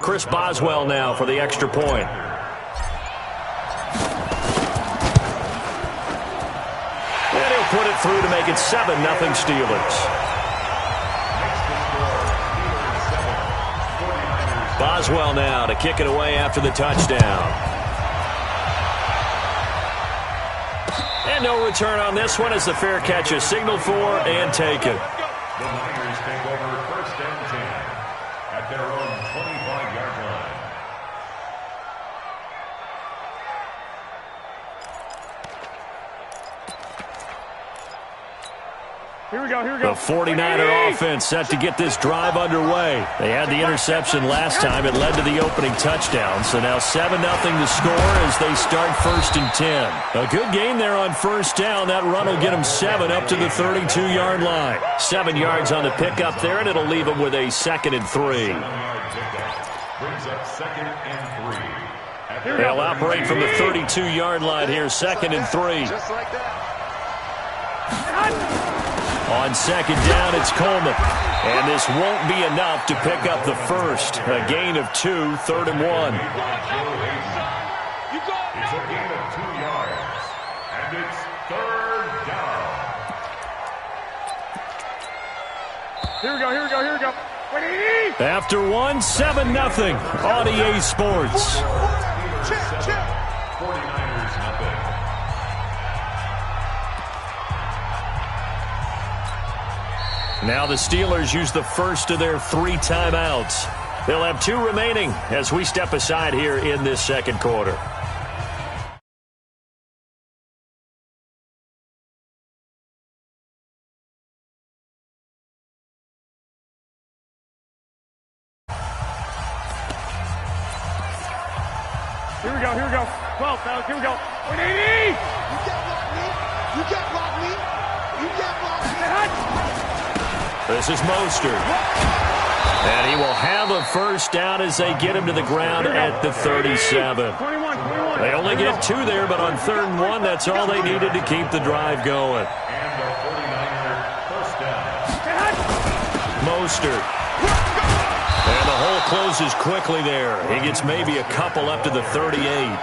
Chris Boswell now for the extra point. And he'll put it through to make it 7-0 Steelers. Boswell now to kick it away after the touchdown. And no return on this one as the fair catch is signaled for and taken. The Niners take over 1st and 10 at their own 25-yard line. Here we go, here we go. The 49er offense set to get this drive underway. They had the interception last time. It led to the opening touchdown. So now 7-0 to score as they start 1st and 10. A good gain there on 1st down. That run will get them 7 up to the 32-yard line. 7 yards on the pickup there, and it'll leave them with a 2nd and 3. Brings up 2nd and 3. They'll operate from the 32-yard line here, 2nd and 3. Just like that. On 2nd down, it's Coleman. And this won't be enough to pick up the first. A gain of 2, 3rd and 1. It's a gain of 2 yards. And it's 3rd down. Here we go, here we go, here we go. After one, 7-0 on EA Sports. Check. 49ers nothing. Now the Steelers use the first of their 3 timeouts. They'll have 2 remaining as we step aside here in this 2nd quarter. Here we go, here we go. 12, fellas, here we go. 180! You can't block me. You can't block me. You can't block me. This is Mostert. And he will have a 1st down as they get him to the ground at the 37. 21. They only get 2 there, but on 3rd and 1, that's all they needed to keep the drive going. And the 49er 1st down. Mostert. And the hole closes quickly there. He gets maybe a couple up to the 38.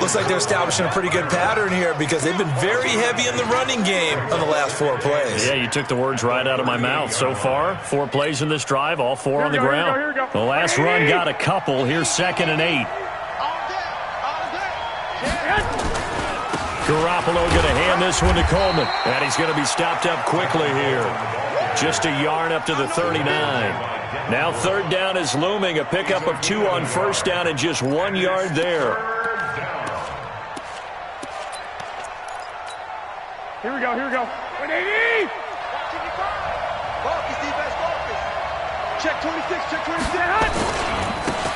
Looks like they're establishing a pretty good pattern here because they've been very heavy in the running game on the last 4 plays. Yeah, you took the words right out of my mouth. So far, 4 plays in this drive, all 4 on the ground. Here we go. The last run got a couple. Here's 2nd and 8. Garoppolo going to hand this one to Coleman. And he's going to be stopped up quickly here. Just a yard up to the 39. Now 3rd down is looming. A pickup of 2 on 1st down and just 1 yard there. Here we go, here we go. 180! Focus, defense, focus. Check 26, check 26.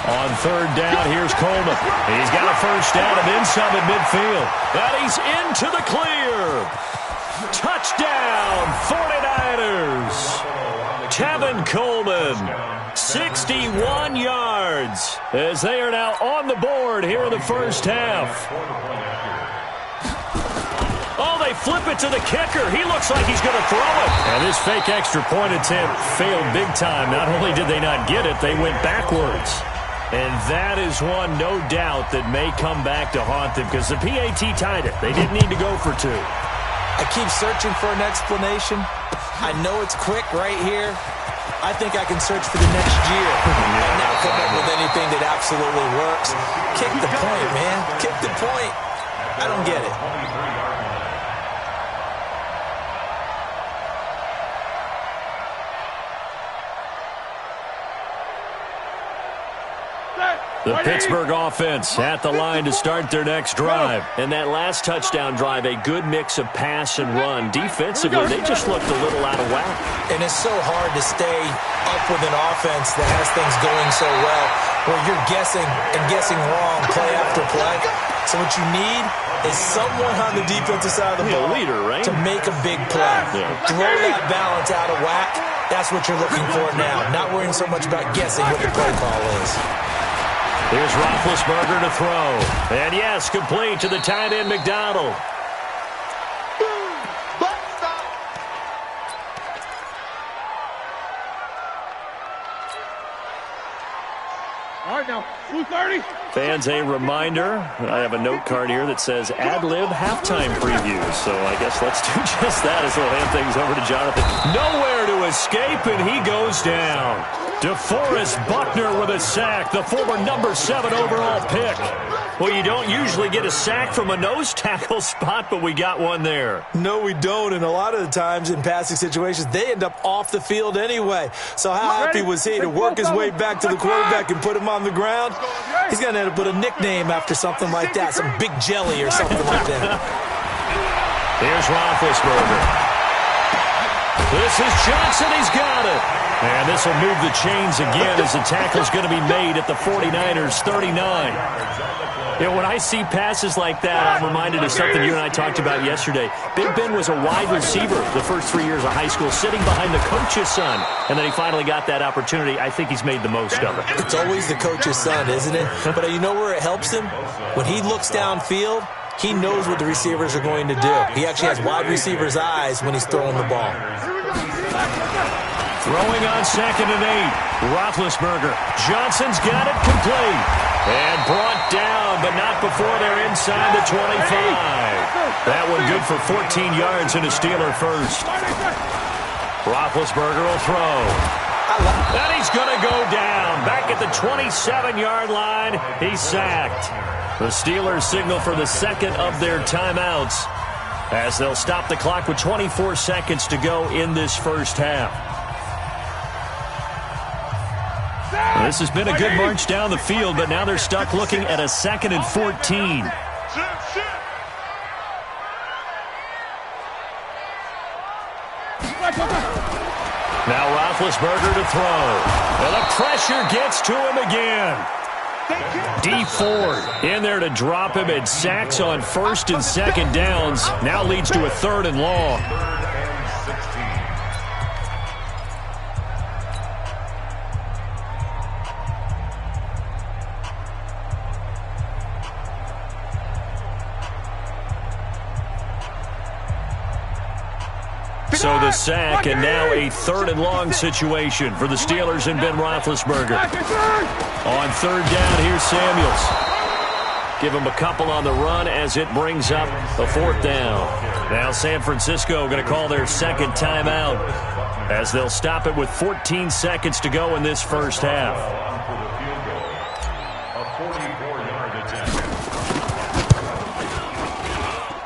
On 3rd down, here's Coleman. He's got a 1st down and then some at midfield. And he's into the clear. Touchdown, 49ers. Tevin Coleman, 61 yards as they are now on the board here in the 1st half. Oh, they flip it to the kicker. He looks like he's going to throw it. And this fake extra point attempt failed big time. Not only did they not get it, they went backwards. And that is one, no doubt, that may come back to haunt them because the PAT tied it. They didn't need to go for 2. I keep searching for an explanation. I know it's quick right here. I think I can search for the next year and not come up with anything that absolutely works. Kick the point, man. Kick the point. I don't get it. The Pittsburgh offense at the line to start their next drive. And that last touchdown drive, a good mix of pass and run. Defensively, they just looked a little out of whack. And it's so hard to stay up with an offense that has things going so well where you're guessing and guessing wrong play after play. So what you need is someone on the defensive side of the ball leader, right? to make a big play. Yeah. Throw that balance out of whack. That's what you're looking for now. Not worrying so much about guessing what the play call is. Here's Roethlisberger to throw. And yes, complete to the tight end McDonald. All right, now, 230. Fans, a reminder, I have a note card here that says ad-lib halftime preview. So I guess let's do just that as we'll hand things over to Jonathan. Nowhere to escape, and he goes down. DeForest Buckner with a sack, the former number 7 overall pick. Well, you don't usually get a sack from a nose tackle spot, but we got one there. No, we don't, and a lot of the times in passing situations, they end up off the field anyway. So how happy was he to work his way back to the quarterback and put him on the ground? He's going to end up with a nickname after something like that, some big jelly or something like that. Here's Roethlisberger. This is Johnson. He's got it. And this will move the chains again as the tackle's going to be made at the 49ers 39. You know, when I see passes like that, I'm reminded of something you and I talked about yesterday. Big Ben was a wide receiver the first 3 years of high school, sitting behind the coach's son. And then he finally got that opportunity. I think he's made the most of it. It's always the coach's son, isn't it? But you know where it helps him? When he looks downfield, he knows what the receivers are going to do. He actually has wide receiver's eyes when he's throwing the ball. Throwing on 2nd and 8. Roethlisberger. Johnson's got it complete. And brought down, but not before they're inside the 25. That one good for 14 yards and a Steeler first. Roethlisberger will throw. And he's going to go down. Back at the 27-yard line. He's sacked. The Steelers signal for the second of their timeouts as they'll stop the clock with 24 seconds to go in this first half. This has been a good march down the field, but now they're stuck looking at a 2nd and 14. Now Roethlisberger to throw. Well, the pressure gets to him again. D Ford in there to drop him, and sacks on 1st and 2nd downs. Now leads to a 3rd and long. So the sack, and now a 3rd and long situation for the Steelers and Ben Roethlisberger. On 3rd down, here's Samuels. Give him a couple on the run as it brings up a 4th down. Now San Francisco going to call their 2nd timeout as they'll stop it with 14 seconds to go in this first half.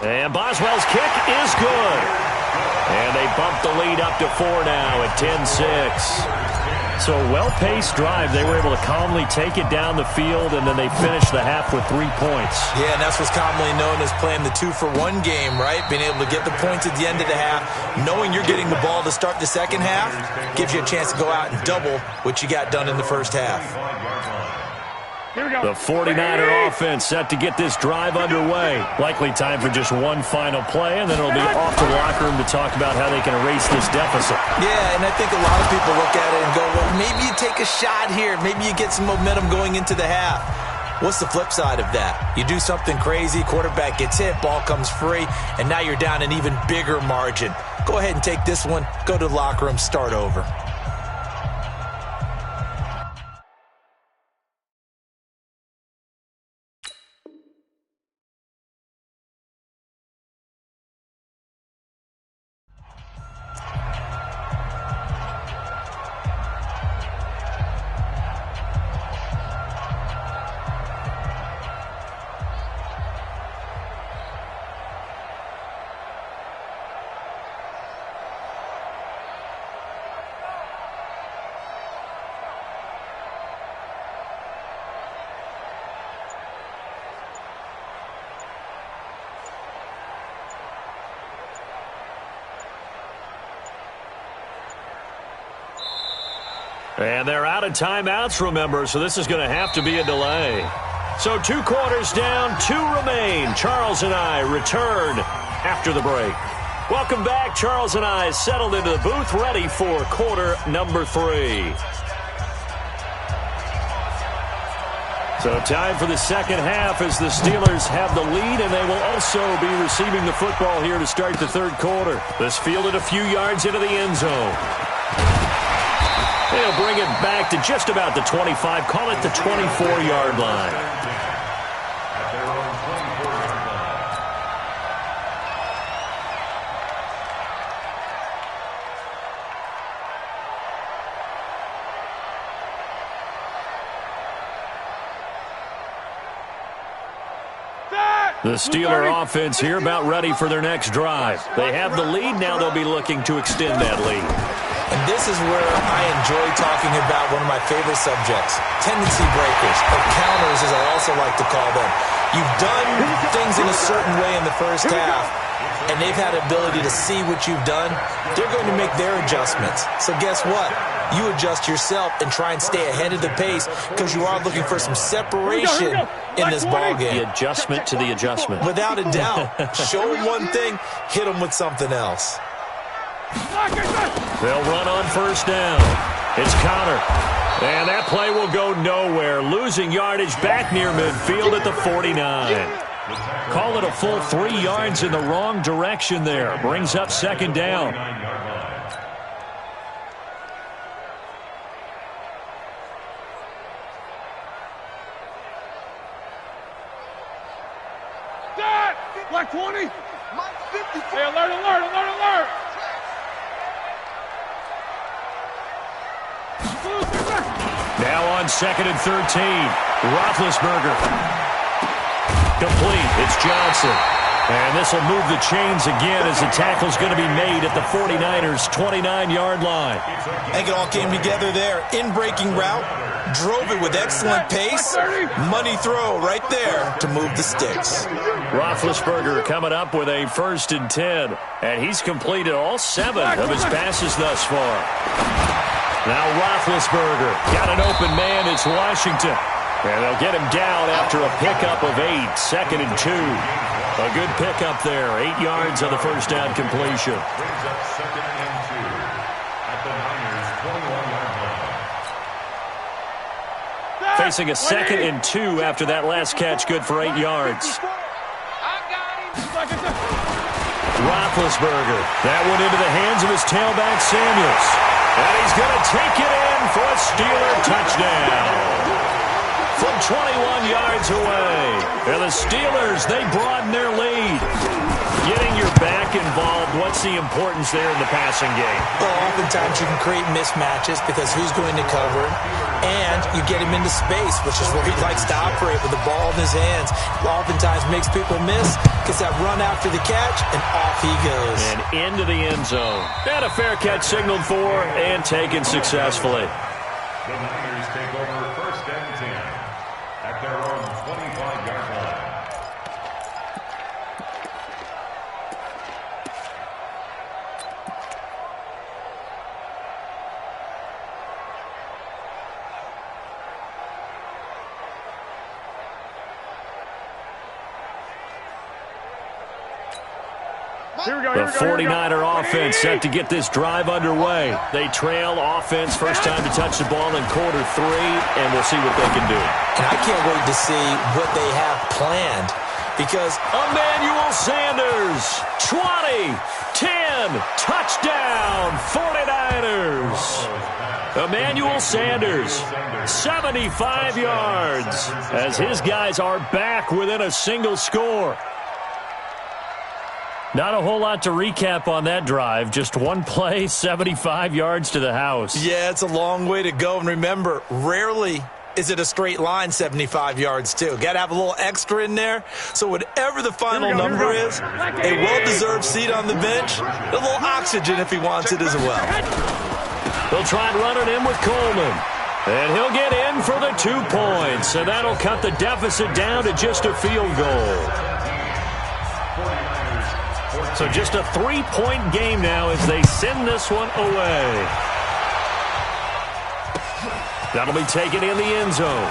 And Boswell's kick is good. And they bump the lead up to 4 now at 10-6. So a well-paced drive. They were able to calmly take it down the field, and then they finished the half with 3 points. Yeah, and that's what's commonly known as playing the 2-for-1 game, right? Being able to get the points at the end of the half, knowing you're getting the ball to start the second half, gives you a chance to go out and double what you got done in the first half. The 49er offense set to get this drive underway. Likely time for just one final play, and then it'll be off to the locker room to talk about how they can erase this deficit. Yeah, and I think a lot of people look at it and go, well, maybe you take a shot here. Maybe you get some momentum going into the half. What's the flip side of that? You do something crazy, quarterback gets hit, ball comes free, and now you're down an even bigger margin. Go ahead and take this one, go to the locker room, start over. And they're out of timeouts, remember, so this is going to have to be a delay. So 2 quarters down, 2 remain. Charles and I return after the break. Welcome back. Charles and I settled into the booth, ready for quarter number 3. So time for the second half as the Steelers have the lead, and they will also be receiving the football here to start the third quarter. This fielded a few yards into the end zone. They'll bring it back to just about the 25. Call it the 24-yard line. At their own 24-yard line. The Steeler offense here about ready for their next drive. They have the lead. Now they'll be looking to extend that lead. And this is where I enjoy talking about one of my favorite subjects, tendency breakers, or counters as I also like to call them. You've done things in a certain way in the first half, and they've had the ability to see what you've done. They're going to make their adjustments. So guess what? You adjust yourself and try and stay ahead of the pace because you are looking for some separation in this ball game. The adjustment to the adjustment. Without a doubt. Show them one thing, hit them with something else. They'll run on first down. It's Connor. And that play will go nowhere. Losing yardage back near midfield at the 49. Call it a full 3 yards in the wrong direction there. Brings up second down. Black 20. Mike 50. Hey, alert, alert, alert, alert. Now on 2nd and 13. Roethlisberger. Complete. It's Johnson. And this will move the chains again as the tackle's going to be made at the 49ers' 29-yard line. I think it all came together there. In-breaking route. Drove it with excellent pace. Money throw right there to move the sticks. Roethlisberger coming up with a 1st and 10. And he's completed all 7 of his passes thus far. Now Roethlisberger got an open man. It's Washington. And they'll get him down after a pickup of 8. 2nd and 2. A good pickup there. 8 yards on the first down completion. Brings up 2nd and 2 at the Niners' 21-yard line. Facing a 2nd and 2 after that last catch, good for 8 yards. Roethlisberger. That one into the hands of his tailback, Samuels. And he's going to take it in for a Steeler touchdown. From 21 yards away. And the Steelers, they broaden their lead. Getting your back involved, what's the importance there in the passing game? Well, oftentimes you can create mismatches because who's going to cover him, and you get him into space, which is where he likes to operate with the ball in his hands. Oftentimes makes people miss, gets that run after the catch, and off he goes. And into the end zone. And a fair catch signaled for and taken successfully. The Niners take over 1st and 10 at their own 25-yard line. The 49er offense set to get this drive underway. They trail offense, first time to touch the ball in quarter 3, and we'll see what they can do. And I can't wait to see what they have planned because Emmanuel Sanders, 20, 10, touchdown, 49ers. Emmanuel Sanders, 75 yards, as his guys are back within a single score. Not a whole lot to recap on that drive. Just one play, 75 yards to the house. yeah, it's a long way to go. And remember, rarely is it a straight line 75 yards, too. Got to have a little extra in there. So whatever the final number is, a well-deserved seat on the bench, a little oxygen if he wants it as well. They'll try and run it in with Coleman. And he'll get in for the 2 points. And that'll cut the deficit down to just a field goal. So just a 3-point game now as they send this one away. That'll be taken in the end zone.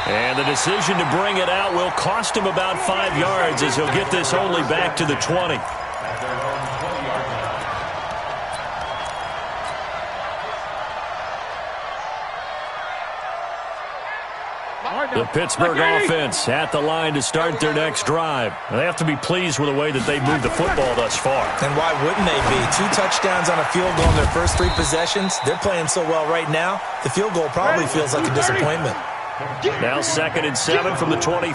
And the decision to bring it out will cost him about 5 yards as he'll get this only back to the 20. The Pittsburgh offense at the line to start their next drive. They have to be pleased with the way that they've moved the football thus far. And why wouldn't they be? 2 touchdowns on a field goal in their first 3 possessions. They're playing so well right now, the field goal probably feels like a disappointment. Now 2nd and 7 from the 23.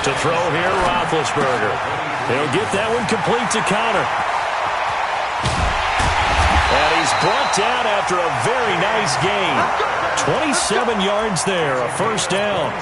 To throw here, Roethlisberger. He'll get that one complete to Connor. And he's brought down after a very nice gain. 27 yards there, a first down.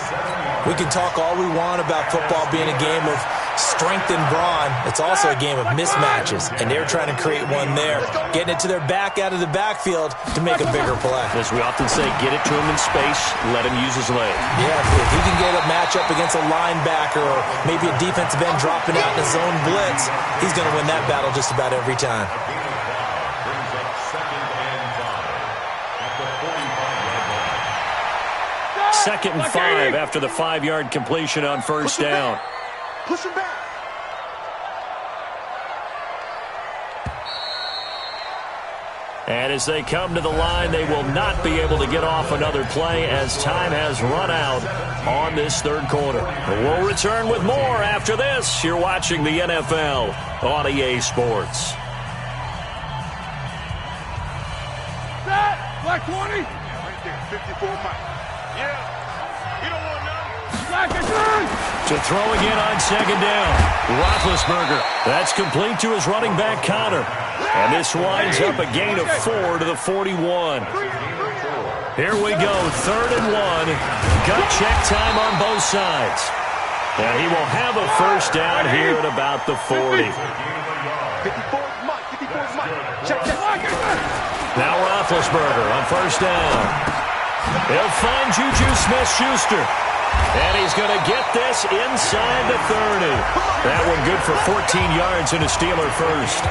We can talk all we want about football being a game of strength and brawn. It's also a game of mismatches, and they're trying to create one there, getting it to their back out of the backfield to make a bigger play. As we often say, get it to him in space, let him use his leg. Yeah, if he can get a matchup against a linebacker or maybe a defensive end dropping out in a zone blitz, he's going to win that battle just about every time. Second and 5 after the 5-yard completion on first down. Push him back. And as they come to the line, they will not be able to get off another play as time has run out on this third quarter. We'll return with more after this. You're watching the NFL on EA Sports. Set. Black 20. Right there, 54 Mike. Yeah. You don't want none. Black and To throw again on second down. Roethlisberger. That's complete to his running back, Connor. And this winds up a gain of 4 to the 41. Here we go, 3rd and 1. Gut check time on both sides. And he will have a first down here at about the 40. 54's Mike. 54's Mike. Check. Now Roethlisberger on first down. He'll find Juju Smith-Schuster. And he's going to get this inside the 30. That one good for 14 yards and a Steeler first.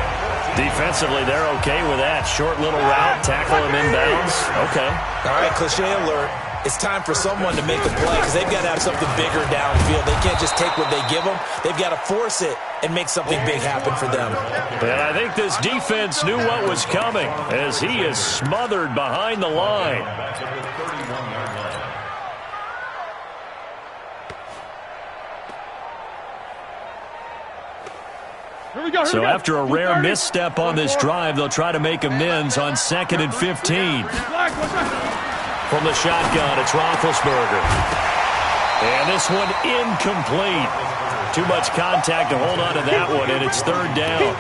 Defensively, they're okay with that. Short little route, tackle him inbounds. Okay. All right, cliche alert. It's time for someone to make a play because they've got to have something bigger downfield. They can't just take what they give them. They've got to force it and make something big happen for them. And I think this defense knew what was coming as he is smothered behind the line. So after a rare misstep on this drive, they'll try to make amends on 2nd and 15. From the shotgun, it's Roethlisberger. And this one incomplete. Too much contact to hold on to that one, and it's 3rd down.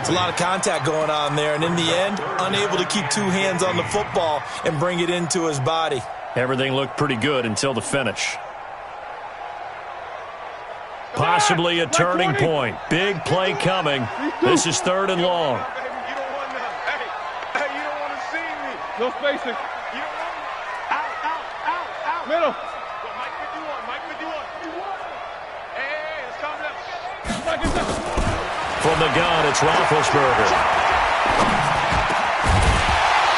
It's a lot of contact going on there, and in the end, unable to keep 2 hands on the football and bring it into his body. Everything looked pretty good until the finish. Possibly a turning point. Big play coming. This is 3rd and long. You don't want none. Hey, you don't want to see me. No spacing. You don't want me. Out. Middle. Well, Mike 51. Hey, it's coming up. Black and 7. From the gun, it's Roethlisberger.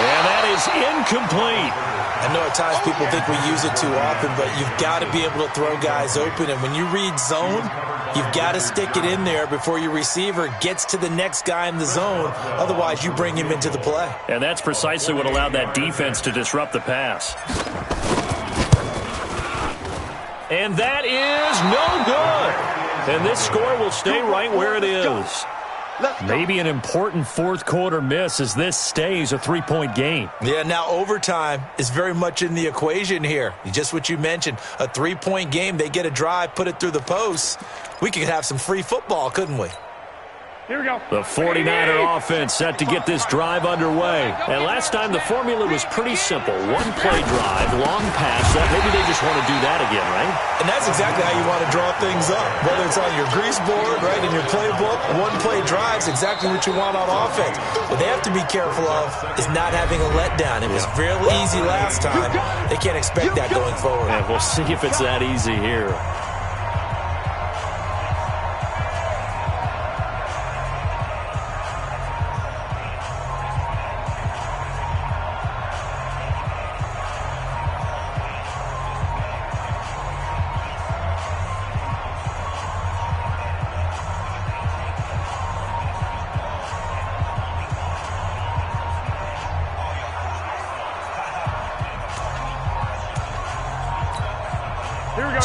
And that is incomplete. I know at times people think we use it too often, but you've got to be able to throw guys open. And when you read zone, you've got to stick it in there before your receiver gets to the next guy in the zone. Otherwise, you bring him into the play. And that's precisely what allowed that defense to disrupt the pass. And that is no good. And this score will stay right where it is. Maybe an important 4th quarter miss as this stays a 3-point game. Yeah, now overtime is very much in the equation here. Just what you mentioned, a 3-point game. They get a drive, put it through the posts. We could have some free football, couldn't we? Here we go. The 49er offense set to get this drive underway. And last time the formula was pretty simple. 1-play drive, long pass. Maybe they just want to do that again, right? And that's exactly how you want to draw things up. Whether it's on your grease board, right, in your playbook, 1-play drive's exactly what you want on offense. What they have to be careful of is not having a letdown. It was fairly easy last time. They can't expect that going forward. And we'll see if it's that easy here.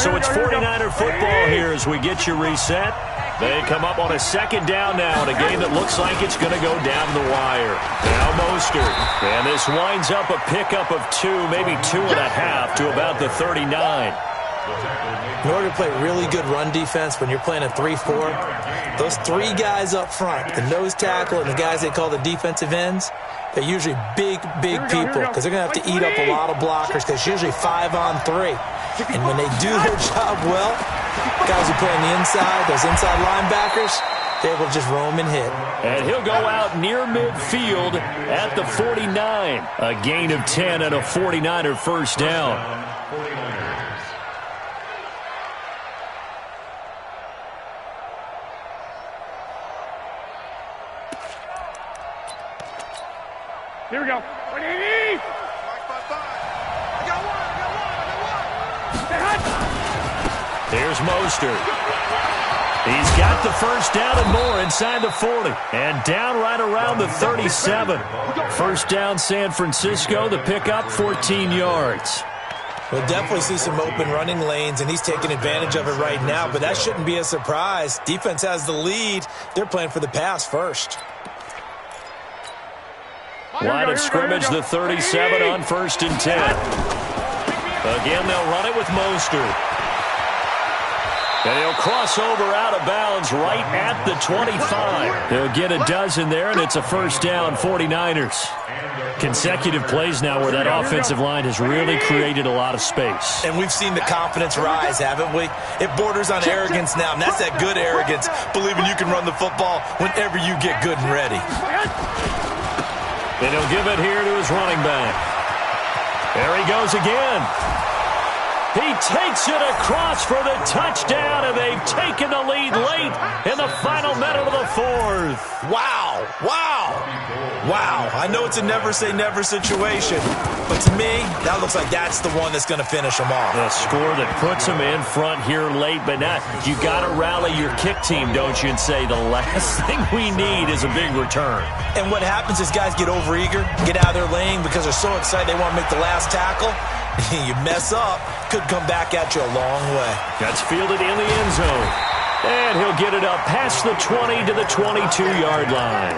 So it's 49er football here as we get you reset. They come up on a second down now in a game that looks like it's going to go down the wire. Now Mostert. And this winds up a pickup of 2, maybe 2.5 to about the 39. In order to play really good run defense when you're playing a 3-4, those 3 guys up front, the nose tackle and the guys they call the defensive ends, they're usually big people because they're going to have to eat up a lot of blockers because it's usually 5 on 3. And when they do their job well, guys who play on the inside, those inside linebackers, they're able to just roam and hit. And he'll go out near midfield at the 49. A gain of 10 and a 49er first down. Here we go. 180. I got one. Here's Mostert. He's got the first down and more inside the 40. And down right around the 37. First down San Francisco. The pickup, 14 yards. We'll definitely see some open running lanes, and he's taking advantage of it right now. But that shouldn't be a surprise. Defense has the lead. They're playing for the pass first. Line of scrimmage, the 37 on 1st and 10. Again, they'll run it with Mostert. And he'll cross over out of bounds right at the 25. He'll get a dozen there, and it's a first down, 49ers. Consecutive plays now where that offensive line has really created a lot of space. And we've seen the confidence rise, haven't we? It borders on arrogance now, and that's that good arrogance, believing you can run the football whenever you get good and ready. And he'll give it here to his running back. There he goes again. He takes it across for the touchdown, and they've taken the lead late in the final minute of the 4th. Wow. I know it's a never-say-never situation, but to me, that looks like that's the one that's going to finish them off. A score that puts them in front here late, but now you got to rally your kick team, don't you, and say the last thing we need is a big return. And what happens is guys get overeager, get out of their lane because they're so excited they want to make the last tackle. You mess up, could come back at you a long way. That's fielded in the end zone. And he'll get it up past the 20 to the 22-yard line.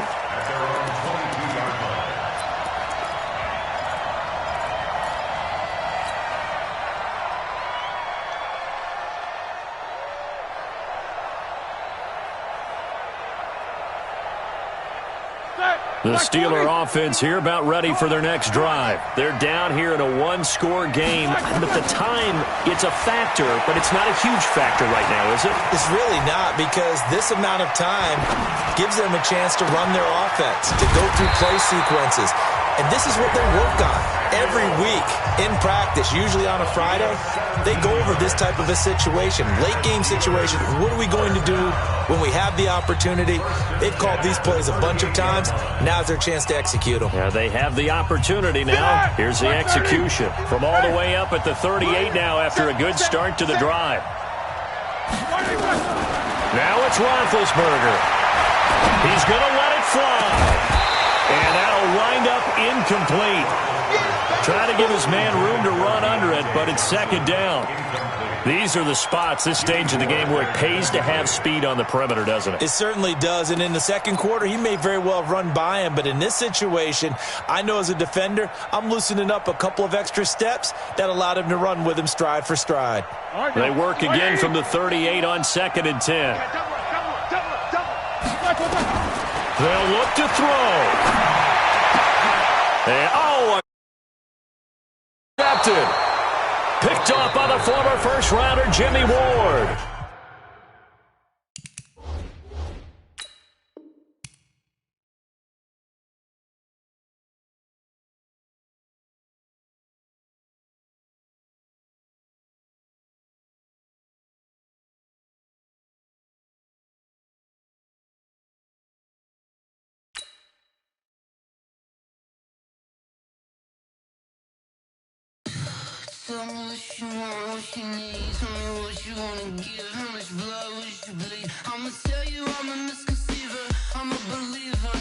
The Steeler offense here about ready for their next drive. They're down here in a one-score game, but the time, it's a factor, but it's not a huge factor right now, is it? It's really not, because this amount of time gives them a chance to run their offense, to go through play sequences. And this is what they work on every week in practice, usually on a Friday. They go over this type of a situation, late-game situation. What are we going to do when we have the opportunity? They've called these plays a bunch of times. Now's their chance to execute them. Yeah, they have the opportunity now. Here's the execution. From all the way up at the 38 now after a good start to the drive. Now it's Roethlisberger. He's going to let it fly. And that'll wind up incomplete. Trying to give his man room to run under it, but it's second down. These are the spots, this stage of the game, where it pays to have speed on the perimeter, doesn't it? It certainly does, and in the second quarter, he may very well have run by him, but in this situation, I know as a defender, I'm loosening up a couple of extra steps that allowed him to run with him stride for stride. They work again from the 38 on 2nd and 10. They'll look to throw. And, intercepted. Picked off by the former first-rounder Jimmy Ward. Tell me what you want, what you need. Tell me what you wanna give. How much blood would you bleed? I'ma tell you I'm a misconceiver. I'm a believer.